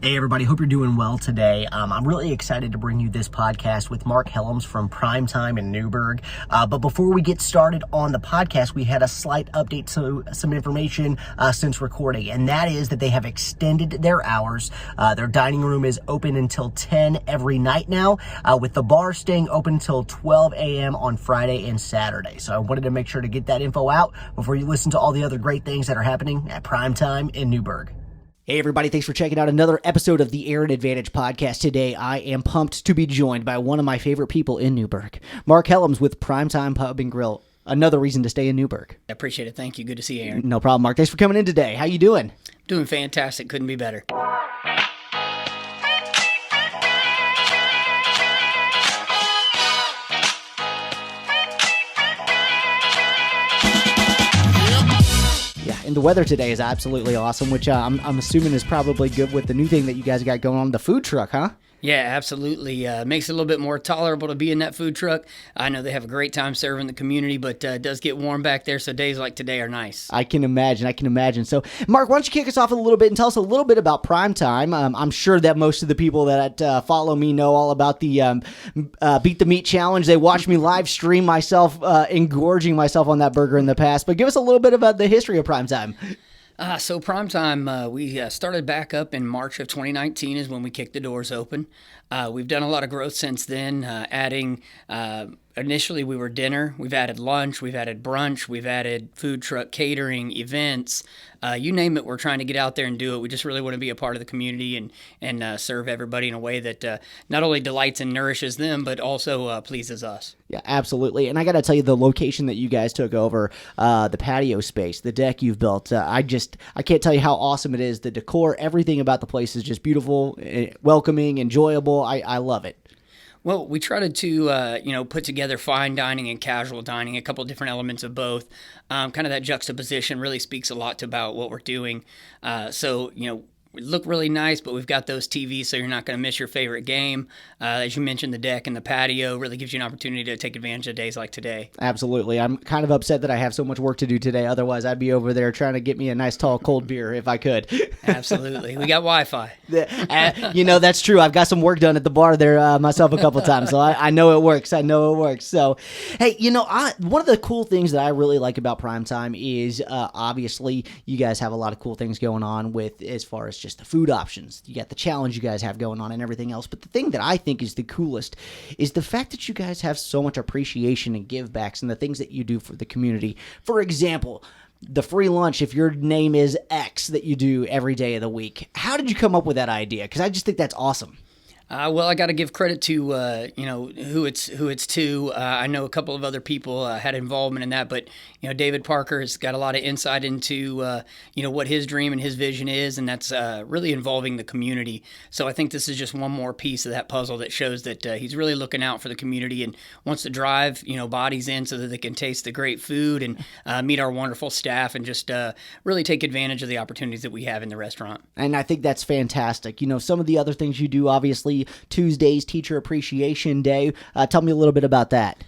Hey everybody, hope you're doing well today. I'm really excited to bring you this podcast with Mark Hellems from Primetime in Newburgh. But before we get started on the podcast, we had a slight update to some information since recording, and that is that they have extended their hours. Their dining room is open until 10 every night now, with the bar staying open until 12 a.m. on Friday and Saturday. So I wanted to make sure to get that info out before you listen to all the other great things that are happening at Primetime in Newburgh. Hey everybody, thanks for checking out another episode of the Aaron Advantage podcast. Today I am pumped to be joined by one of my favorite people in Newburgh, Mark Hellems with Primetime Pub and Grill. Another reason to stay in Newburgh. I appreciate it. Thank you. Good to see you, Aaron. No problem, Mark. Thanks for coming in today. How you doing? Doing fantastic. Couldn't be better. And the weather today is absolutely awesome, which I'm assuming is probably good with the new thing that you guys got going on, the food truck, huh? Yeah, absolutely. Makes it a little bit more tolerable to be in that food truck. I know they have a great time serving the community, but it does get warm back there, so days like today are nice. I can imagine. So, Mark, why don't you kick us off a little bit and tell us a little bit about Primetime? I'm sure that most of the people that follow me know all about the Beat the Meat Challenge. They watch me live stream myself engorging myself on that burger in the past. But give us a little bit about the history of Primetime. So Primetime, we started back up in March of 2019 is when we kicked the doors open. We've done a lot of growth since then, adding, initially we were dinner, we've added lunch, we've added brunch, we've added food truck catering, events, you name it, we're trying to get out there and do it. We just really want to be a part of the community and serve everybody in a way that not only delights and nourishes them, but also pleases us. Yeah, absolutely. And I got to tell you, the location that you guys took over, the patio space, the deck you've built, I can't tell you how awesome it is. The decor, everything about the place is just beautiful, welcoming, enjoyable. I love it. Well, we tried to, put together fine dining and casual dining, a couple different elements of both. Kind of that juxtaposition really speaks a lot about what we're doing. We look really nice, but we've got those TVs, so you're not going to miss your favorite game. As you mentioned, the deck and the patio really gives you an opportunity to take advantage of days like today. Absolutely. I'm kind of upset that I have so much work to do today. Otherwise, I'd be over there trying to get me a nice, tall, cold beer if I could. Absolutely. We got Wi-Fi. That's true. I've got some work done at the bar there myself a couple times, so I know it works. So, hey, one of the cool things that I really like about Primetime is obviously you guys have a lot of cool things going on with as far as just the food options. You got the challenge you guys have going on and everything else. But the thing that I think is the coolest is the fact that you guys have so much appreciation and give backs and the things that you do for the community. For example, the free lunch, if your name is X, that you do every day of the week. How did you come up with that idea? Because I just think that's awesome. Well, I got to give credit to who it's to. I know a couple of other people had involvement in that, but David Parker has got a lot of insight into what his dream and his vision is, and that's really involving the community. So I think this is just one more piece of that puzzle that shows that he's really looking out for the community and wants to drive bodies in so that they can taste the great food and meet our wonderful staff and just really take advantage of the opportunities that we have in the restaurant. And I think that's fantastic. Some of the other things you do, obviously. Tuesday's Teacher Appreciation Day. Tell me a little bit about that.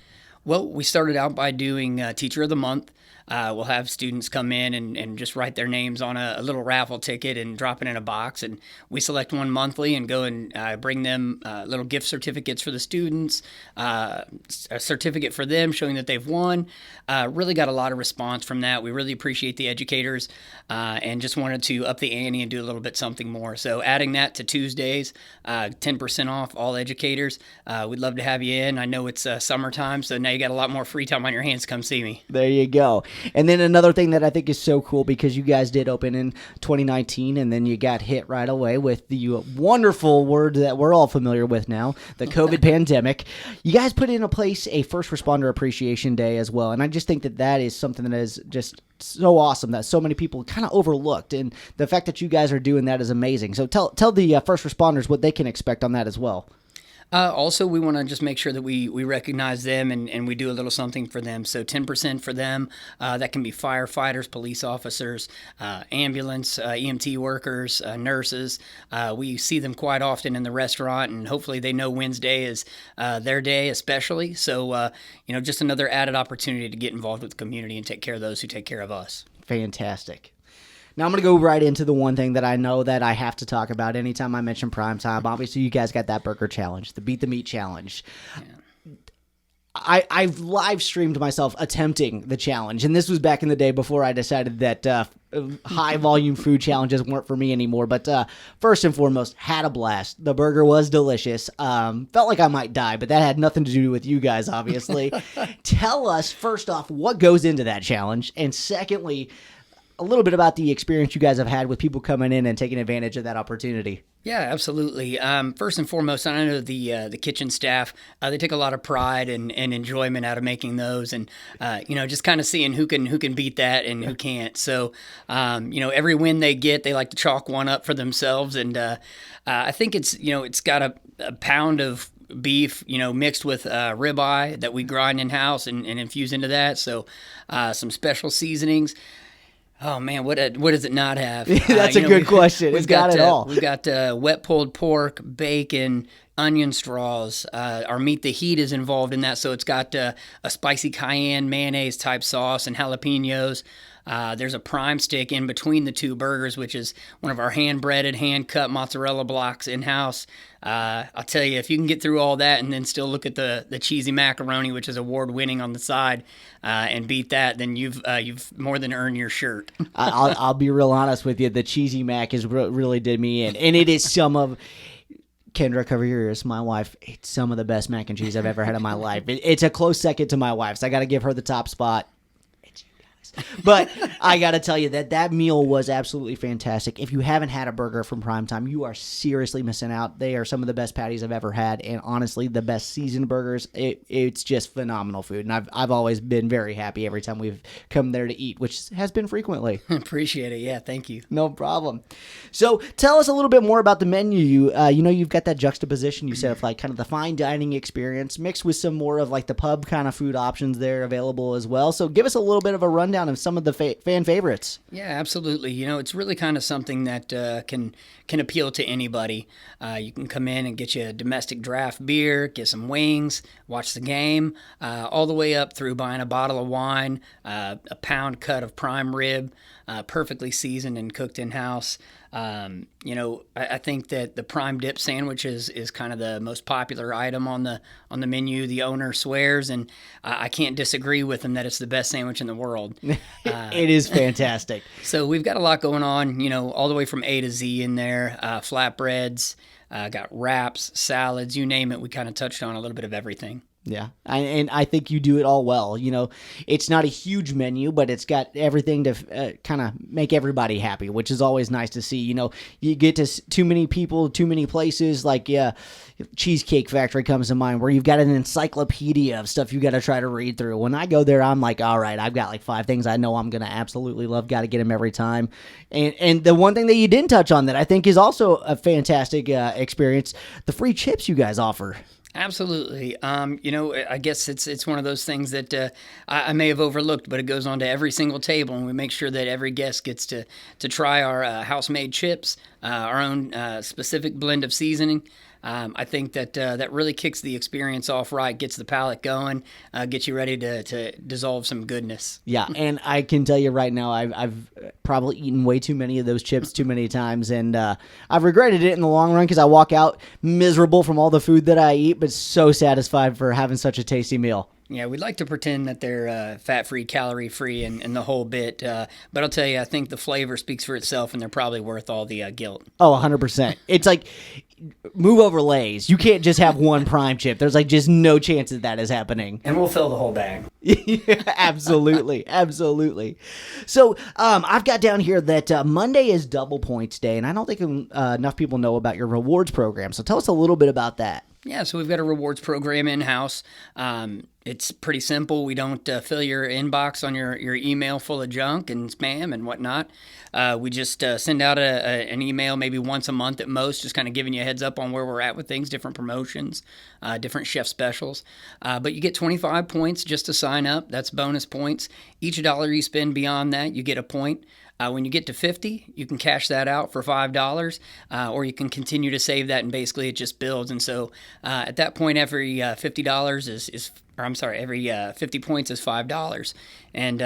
Well, we started out by doing Teacher of the Month. We'll have students come in and just write their names on a little raffle ticket and drop it in a box. And we select one monthly and go and bring them little gift certificates for the students, a certificate for them showing that they've won. Really got a lot of response from that. We really appreciate the educators and just wanted to up the ante and do a little bit something more. So adding that to Tuesdays, 10% off all educators. We'd love to have you in. I know it's summertime, so now you got a lot more free time on your hands. Come see me. There you go. And then another thing that I think is so cool, because you guys did open in 2019 and then you got hit right away with the wonderful word that we're all familiar with now, the COVID pandemic. You guys put into place a First Responder Appreciation Day as well. And I just think that is something that is just so awesome that so many people kind of overlooked. And the fact that you guys are doing that is amazing. So tell the first responders what they can expect on that as well. Also, we want to just make sure that we recognize them and we do a little something for them. So 10% for them. That can be firefighters, police officers, ambulance, EMT workers, nurses. We see them quite often in the restaurant, and hopefully they know Wednesday is their day especially. So, just another added opportunity to get involved with the community and take care of those who take care of us. Fantastic. Now I'm going to go right into the one thing that I know that I have to talk about anytime I mention Primetime. Obviously, you guys got that burger challenge, the Beat the Meat challenge. Yeah. I've live streamed myself attempting the challenge, and this was back in the day before I decided that high volume food challenges weren't for me anymore. But first and foremost, had a blast. The burger was delicious. Felt like I might die, but that had nothing to do with you guys, obviously. Tell us, first off, what goes into that challenge, and secondly, a little bit about the experience you guys have had with people coming in and taking advantage of that opportunity. Yeah, absolutely. First and foremost, I know the kitchen staff, they take a lot of pride and enjoyment out of making those, and just kind of seeing who can beat that and who can't. So, every win they get, they like to chalk one up for themselves, and I think it's got a pound of beef, mixed with ribeye that we grind in house and infuse into that. So, some special seasonings. Oh man, what does it not have? That's a good question. It's got it all. We've got wet pulled pork, bacon, onion straws. Our Meat the Heat is involved in that, so it's got a spicy cayenne mayonnaise type sauce and jalapenos. There's a prime stick in between the two burgers, which is one of our hand-breaded, hand-cut mozzarella blocks in-house. I'll tell you, if you can get through all that and then still look at the cheesy macaroni, which is award-winning on the side, and beat that, then you've more than earned your shirt. I'll be real honest with you. The cheesy mac really did me in, and it is some of. Kendra, cover your ears. My wife, it's some of the best mac and cheese I've ever had in my life. It's a close second to my wife's. I got to give her the top spot. But I got to tell you that meal was absolutely fantastic. If you haven't had a burger from Primetime, you are seriously missing out. They are some of the best patties I've ever had, and honestly, the best seasoned burgers. It's just phenomenal food, and I've always been very happy every time we've come there to eat, which has been frequently. Appreciate it. Yeah, thank you. No problem. So tell us a little bit more about the menu. You've got that juxtaposition you said of like kind of the fine dining experience mixed with some more of like the pub kind of food options there available as well. So give us a little bit of a rundown of some of the fan favorites. Yeah, absolutely. It's really kind of something that can appeal to anybody. You can come in and get you a domestic draft beer, get some wings, watch the game, all the way up through buying a bottle of wine, a pound cut of prime rib, perfectly seasoned and cooked in-house. I think that the prime dip sandwich is kind of the most popular item on the menu. The owner swears, and I can't disagree with him that it's the best sandwich in the world. It is fantastic. So we've got a lot going on, all the way from A to Z in there. Flatbreads, got wraps, salads, you name it. We kind of touched on a little bit of everything. Yeah, and I think you do it all well. It's not a huge menu, but it's got everything to kind of make everybody happy, which is always nice to see. You get to too many people, too many places, like Cheesecake Factory comes to mind, where you've got an encyclopedia of stuff you got to try to read through. When I go there, I'm like, all right, I've got like 5 things I know I'm going to absolutely love, got to get them every time. And the one thing that you didn't touch on that I think is also a fantastic experience, the free chips you guys offer. Absolutely. I guess it's one of those things that I may have overlooked, but it goes on to every single table, and we make sure that every guest gets to try our house-made chips, our own specific blend of seasoning. I think that really kicks the experience off right, gets the palate going, gets you ready to dissolve some goodness. Yeah, and I can tell you right now, I've probably eaten way too many of those chips too many times, and I've regretted it in the long run because I walk out miserable from all the food that I eat, but so satisfied for having such a tasty meal. Yeah, we'd like to pretend that they're fat-free, calorie-free, and the whole bit. But I'll tell you, I think the flavor speaks for itself, and they're probably worth all the guilt. Oh, 100%. It's like move over Lay's. You can't just have one prime chip. There's like just no chance that is happening. And we'll fill the whole bag. Yeah, absolutely. Absolutely. So I've got down here that Monday is double points day, and I don't think enough people know about your rewards program. So tell us a little bit about that. Yeah, so we've got a rewards program in-house. It's pretty simple. We don't fill your inbox on your email full of junk and spam and whatnot. We just send out an email maybe once a month at most, just kind of giving you a heads up on where we're at with things, different promotions, different chef specials. But you get 25 points just to sign up. That's bonus points. Each dollar you spend beyond that, you get a point. When you get to 50, you can cash that out for $5, or you can continue to save that, and basically it just builds. And so at that point, every $50 is every 50 points is $5. And,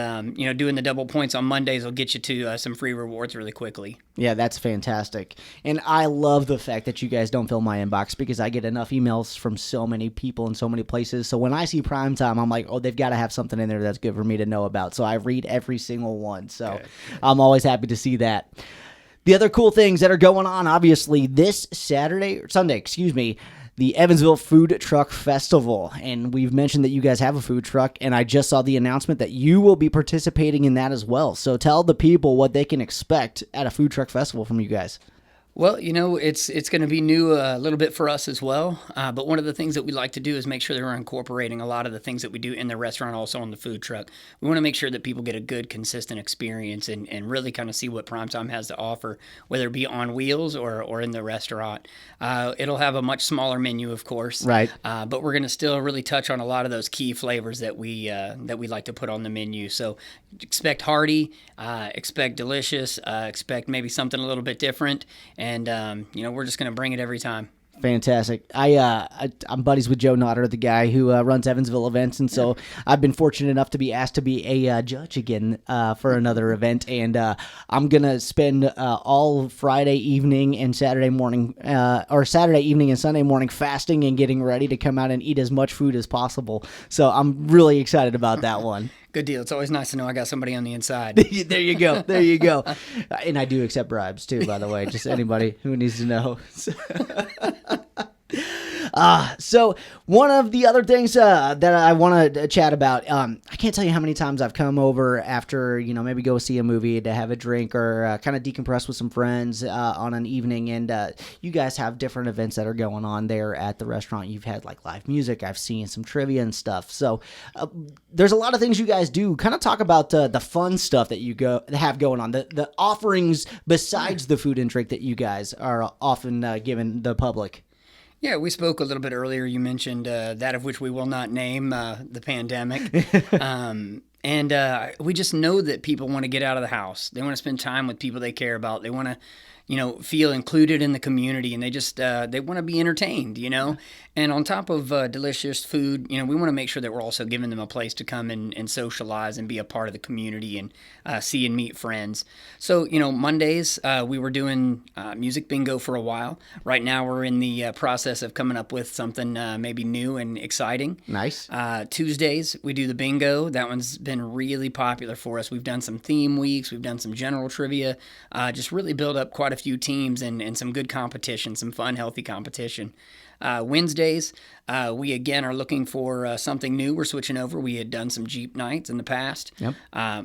doing the double points on Mondays will get you to some free rewards really quickly. Yeah, that's fantastic. And I love the fact that you guys don't fill my inbox because I get enough emails from so many people in so many places. So when I see Primetime, I'm like, oh, they've got to have something in there that's good for me to know about. So I read every single one. So Okay. I'm always happy to see that. The other cool things that are going on, obviously, this Sunday, the Evansville Food Truck Festival. And we've mentioned that you guys have a food truck, and I just saw the announcement that you will be participating in that as well. So tell the people what they can expect at a food truck festival from you guys. Well, it's going to be new a little bit for us as well. But one of the things that we like to do is make sure that we're incorporating a lot of the things that we do in the restaurant also on the food truck. We want to make sure that people get a good, consistent experience and really kind of see what Primetime has to offer, whether it be on wheels or in the restaurant. It'll have a much smaller menu, of course. Right. But we're going to still really touch on a lot of those key flavors that we like to put on the menu. So expect hearty, expect delicious, expect maybe something a little bit different. And, we're just going to bring it every time. Fantastic. I'm buddies with Joe Notter, the guy who runs Evansville events, and so I've been fortunate enough to be asked to be a judge again for another event, and I'm gonna spend all Friday evening and Saturday morning, or Saturday evening and Sunday morning fasting and getting ready to come out and eat as much food as possible. So I'm really excited about that one. Good deal. It's always nice to know I got somebody on the inside. There you go. There you go. And I do accept bribes too, by the way. Just anybody who needs to know. So one of the other things that I want to chat about, I can't tell you how many times I've come over after, maybe go see a movie to have a drink or kind of decompress with some friends on an evening. And you guys have different events that are going on there at the restaurant. You've had like live music. I've seen some trivia and stuff. So there's a lot of things you guys do. Kind of talk about the fun stuff that you have going on, the offerings besides the food and drink that you guys are often giving the public. Yeah, we spoke a little bit earlier. You mentioned that of which we will not name, the pandemic. And we just know that people want to get out of the house. They want to spend time with people they care about. They want to, feel included in the community, and they just they want to be entertained, And on top of delicious food, we want to make sure that we're also giving them a place to come and socialize and be a part of the community and see and meet friends. So, Mondays, we were doing music bingo for a while. Right now, we're in the process of coming up with something maybe new and exciting. Nice. Tuesdays, we do the bingo. That one's been really popular for us. We've done some theme weeks. We've done some general trivia. Just really build up quite a few teams and some good competition, some fun, healthy competition. Wednesdays, we again are looking for something new. We're switching over. We had done some Jeep nights in the past, Yep.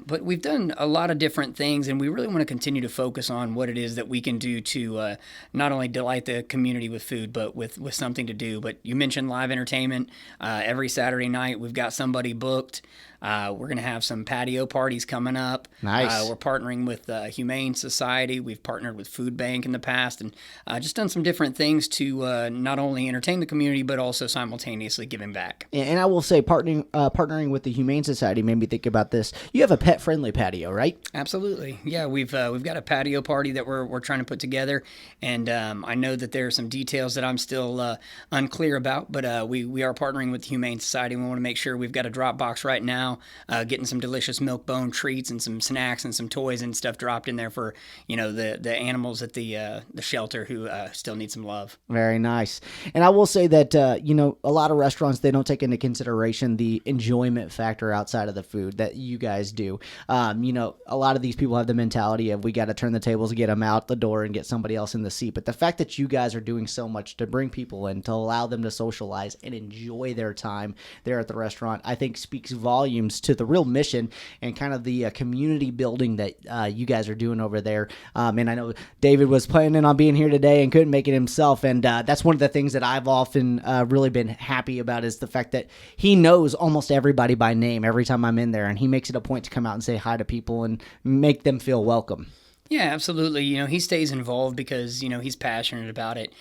But we've done a lot of different things, and we really want to continue to focus on what it is that we can do to not only delight the community with food, but with something to do. But you mentioned live entertainment. Every Saturday night, we've got somebody booked. We're going to have some patio parties coming up. Nice. We're partnering with Humane Society. We've partnered with Food Bank in the past, and just done some different things to not only entertain the community, but also simultaneously giving back. And I will say, partnering with the Humane Society made me think about this. You have a pet-friendly patio, right? Absolutely, yeah. We've got a patio party that we're trying to put together, and I know that there are some details that I'm still unclear about, but we are partnering with the Humane Society. We want to make sure we've got a drop box right now, getting some delicious milk bone treats and some snacks and some toys and stuff dropped in there for the animals at the shelter who still need some love. Very nice. And I will say that a lot of restaurants, they don't take into consideration the enjoyment factor outside of the food that you guys do. A lot of these people have the mentality of we got to turn the tables, get them out the door, and get somebody else in the seat. But the fact that you guys are doing so much to bring people in, to allow them to socialize and enjoy their time there at the restaurant, I think speaks volumes to the real mission and kind of the community building that you guys are doing over there. And I know David was planning on being here today and couldn't make it himself. And that's one of the things that I've often really been happy about is the fact that he knows almost everybody by name every time I'm in there. And he makes it a point to come out and say hi to people and make them feel welcome. Yeah, absolutely. He stays involved because, he's passionate about it.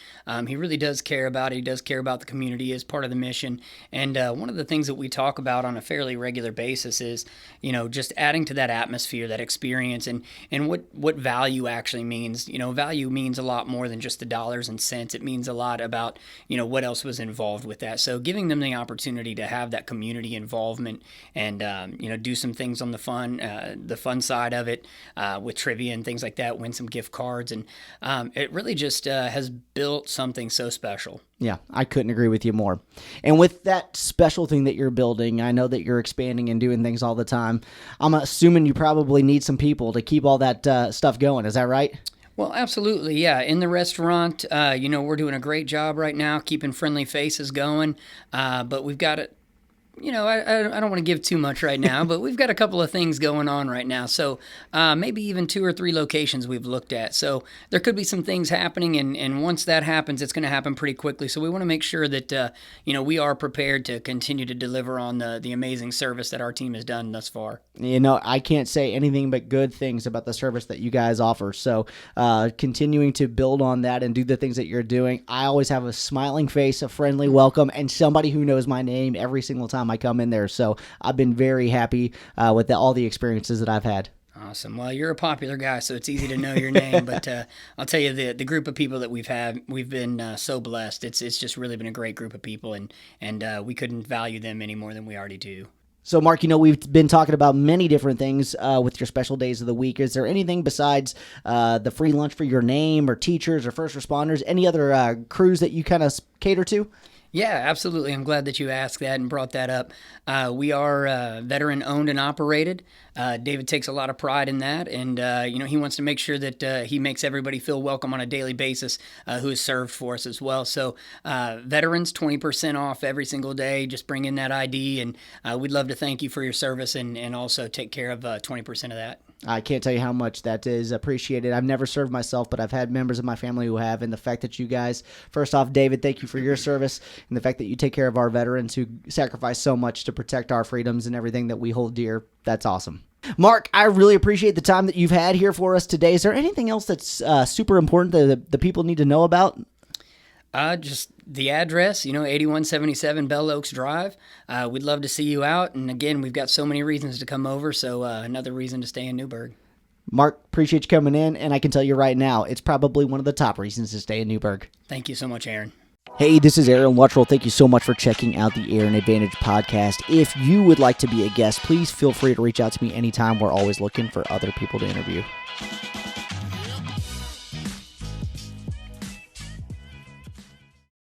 He really does care about it. He does care about the community as part of the mission. And one of the things that we talk about on a fairly regular basis is, just adding to that atmosphere, that experience, and what value actually means. Value means a lot more than just the dollars and cents. It means a lot about, what else was involved with that. So giving them the opportunity to have that community involvement and, do some things on the fun side of it with trivia and things like that, win some gift cards. And it really just has built something so special. Yeah, I couldn't agree with you more. And with that special thing that you're building, I know that you're expanding and doing things all the time. I'm assuming you probably need some people to keep all that stuff going. Is that right? Well, absolutely, yeah. In the restaurant, we're doing a great job right now, keeping friendly faces going. But we've got it. I don't want to give too much right now, but we've got a couple of things going on right now. So maybe even 2 or 3 locations we've looked at. So there could be some things happening, and once that happens, it's going to happen pretty quickly. So we want to make sure that, we are prepared to continue to deliver on the amazing service that our team has done thus far. I can't say anything but good things about the service that you guys offer. So continuing to build on that and do the things that you're doing. I always have a smiling face, a friendly welcome, and somebody who knows my name every single time I come in there. So I've been very happy with all the experiences that I've had. Awesome. Well, you're a popular guy, so it's easy to know your name. But I'll tell you, the group of people that we've been so blessed. It's just really been a great group of people, and we couldn't value them any more than we already do. So, Mark, we've been talking about many different things with your special days of the week. Is there anything besides the free lunch for your name or teachers or first responders, any other crews that you kind of cater to? Yeah, absolutely. I'm glad that you asked that and brought that up. We are veteran owned and operated. David takes a lot of pride in that, and he wants to make sure that he makes everybody feel welcome on a daily basis who has served for us as well. So veterans, 20% off every single day. Just bring in that ID, and we'd love to thank you for your service and also take care of 20% of that. I can't tell you how much that is appreciated. I've never served myself, but I've had members of my family who have, and the fact that you guys, first off, David, thank you for your service, and the fact that you take care of our veterans who sacrifice so much to protect our freedoms and everything that we hold dear, that's awesome. Mark, I really appreciate the time that you've had here for us today. Is there anything else that's super important that the people need to know about? Just the address, 8177 Bell Oaks Drive. We'd love to see you out. And again, we've got so many reasons to come over, so another reason to stay in Newburgh. Mark, appreciate you coming in, and I can tell you right now, it's probably one of the top reasons to stay in Newburgh. Thank you so much, Aaron. Hey, this is Aaron Luttrull. Thank you so much for checking out the Aaron Advantage podcast. If you would like to be a guest, please feel free to reach out to me anytime. We're always looking for other people to interview.